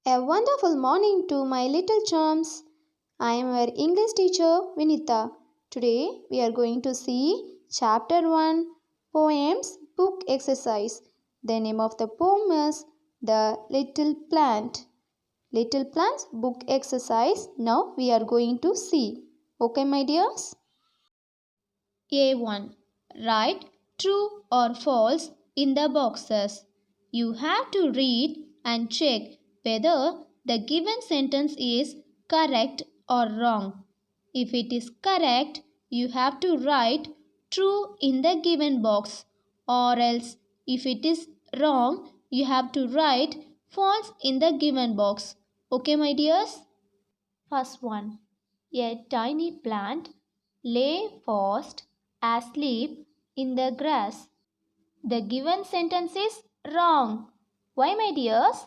A wonderful morning to my little chums. I am your English teacher Vinita. Today we are going to see chapter 1 Poems Book Exercise. The name of the poem is The Little Plant. Little Plants Book Exercise. Now we are going to see. Okay, my dears? A1. Write true or false in the boxes. You have to read and check whether the given sentence is correct or wrong. If it is correct, you have to write true in the given box, or else if it is wrong, you have to write false in the given box. Okay, my dears? First one. A tiny plant lay fast asleep in the grass. The given sentence is wrong. Why, my dears?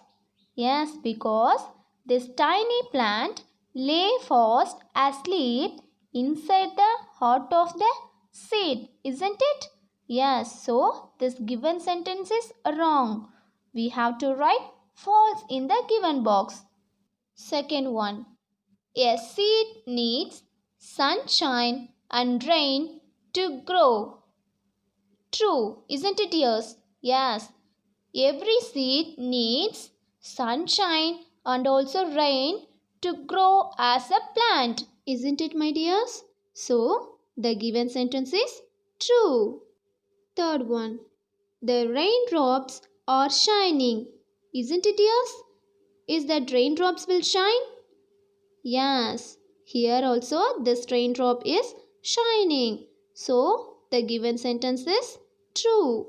Yes, because this tiny plant lay fast asleep inside the heart of the seed, isn't it? Yes, so this given sentence is wrong. We have to write false in the given box. Second one. A seed needs sunshine and rain to grow. True, isn't it, dears? Yes. Every seed needs sunshine and also rain to grow as a plant. Isn't it, my dears? So the given sentence is true. Third one. The raindrops are shining. Isn't it, dears? Is that raindrops will shine? Yes, here also this raindrop is shining. So the given sentence is true.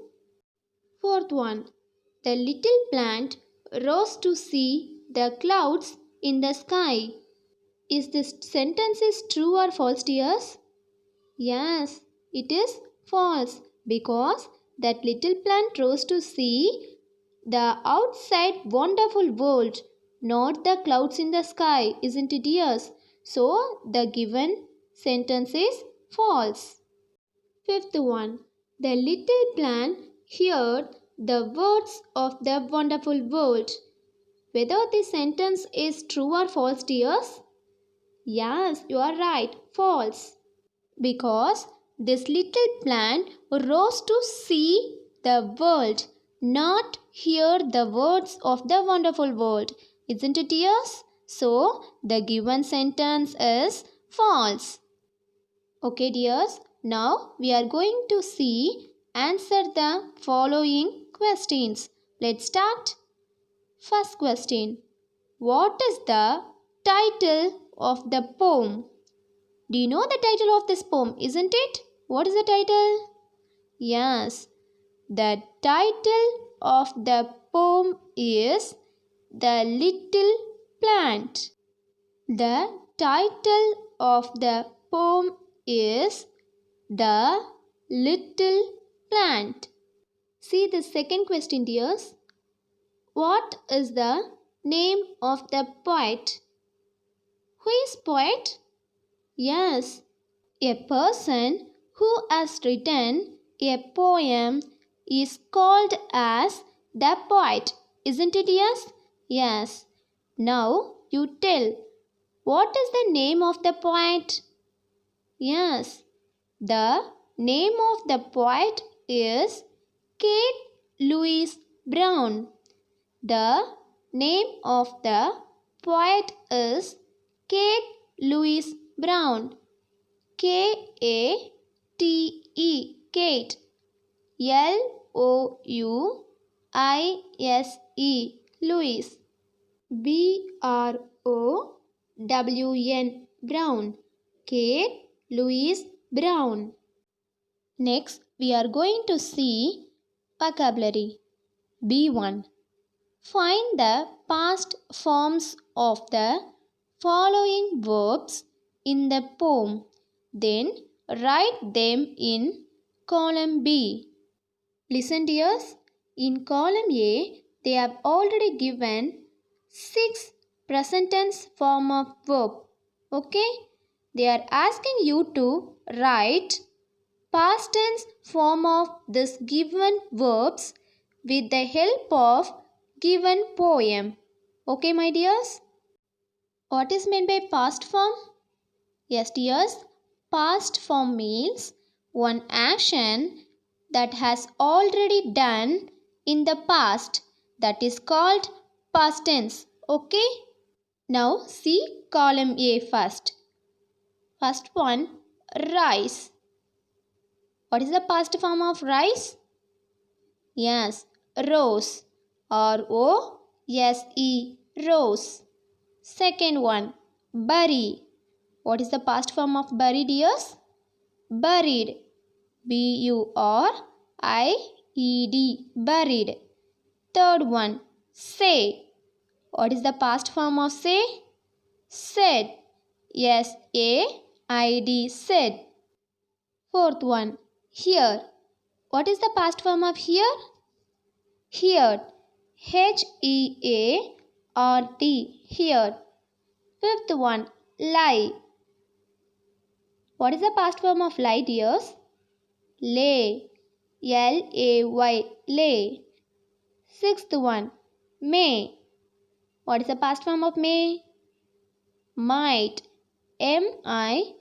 Fourth one. The little plant rose to see the clouds in the sky. Is this sentence is true or false, dears? Yes, it is false because that little plant rose to see the outside wonderful world, not the clouds in the sky, isn't it, dears? So the given sentence is false. Fifth one. The little plant heard the words of the wonderful world. Whether this sentence is true or false, dears? Yes, you are right, false. Because this little plant rose to see the world, not hear the words of the wonderful world. Isn't it, dears? So the given sentence is false. Okay, dears. Now we are going to answer the following questions. Let's start. First question. What is the title of the poem? Do you know the title of this poem, isn't it? What is the title? Yes, the title of the poem is The Little Plant. The title of the poem is The Little Plant. See the second question, dears. What is the name of the poet? Who is poet? Yes, a person who has written a poem is called as the poet, isn't it, yes? Yes. Now you tell, what is the name of the poet? Yes, the name of the poet is Kate Louise Brown. The name of the poet is Kate Louise Brown. K-A-T-E, Kate. L-O-U-I-S-E, Louise. B-R-O-W-N, Brown. Kate Louise Brown. Next, we are going to see vocabulary. B1. Find the past forms of the following verbs in the poem. Then write them in column B. Listen, dears. In column A, they have already given 6 present tense form of verb. Okay? They are asking you to write past tense form of this given verbs with the help of given poem. Okay, my dears? What is meant by past form? Yes, dears. Past form means one action that has already done in the past. That is called past tense. Okay? Now see column A first. First one, rice. What is the past form of rice? Yes, rose. R-O-S-E, rose. Second one, bury. What is the past form of bury, dears? Buried. B-U-R-I-E-D, buried. Third one, say. What is the past form of say? Said. S-A-I-D, said. Fourth one, hear. What is the past form of hear? Heard. H-E-A-R-D, heard. Fifth one, lie. What is the past form of lie, dears? Lay. L-A-Y, lay. Sixth one, may. What is the past form of may? Might. M-I-G-H-T,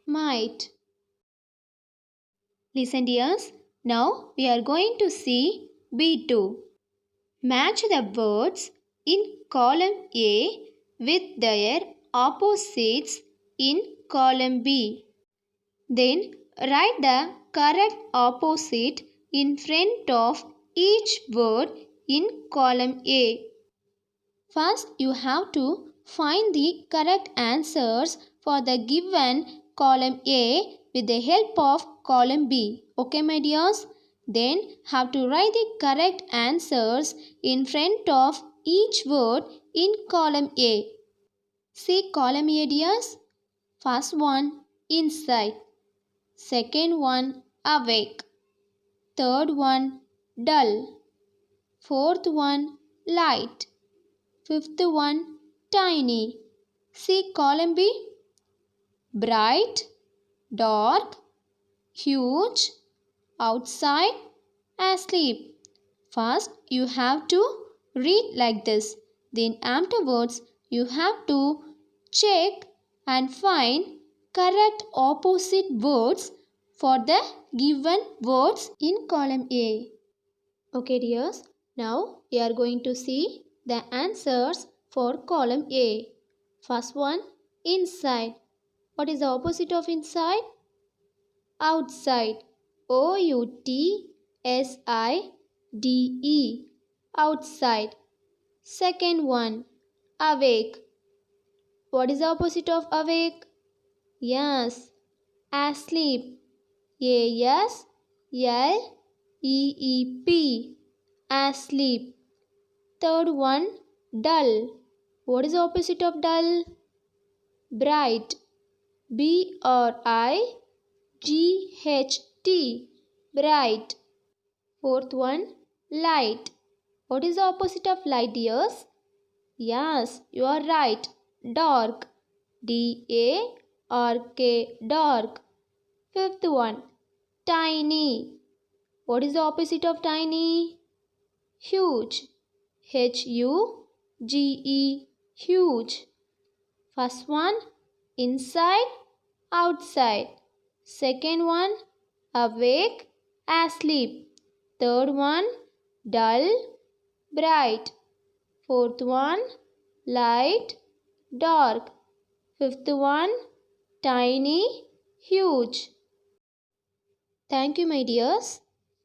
might. Listen, dears. Now we are going to see B2. Match the words in column A with their opposites in column B. Then write the correct opposite in front of each word in column A. First, you have to find the correct answers for the given column A with the help of column B. Okay, my dears? Then have to write the correct answers in front of each word in column A. See column A, dears. First one, inside. Second one, awake. Third one, dull. Fourth one, light. Fifth one, tiny. See column B. Bright, dark, huge, outside, asleep. First, you have to read like this. Then afterwards, you have to check and find correct opposite words for the given words in column A. Okay, dears. Now, we are going to see the answers for column A. First one, inside. What is the opposite of inside? Outside. O-U-T-S-I-D-E. Outside. Second one, awake. What is the opposite of awake? Yes, asleep. A-S-L-E-E-P. Asleep. Third one, dull. What is the opposite of dull? Bright. B-R-I-G-H-T. Bright. Fourth one, light. What is the opposite of light, dears? Yes, you are right. Dark. D-A-R-K. Dark. Fifth one, tiny. What is the opposite of tiny? Huge. H-U-G-E. Huge. First one, inside, outside. Second one, awake, asleep. Third one, dull, bright. Fourth one, light, dark. Fifth one, tiny, huge. Thank you, my dears.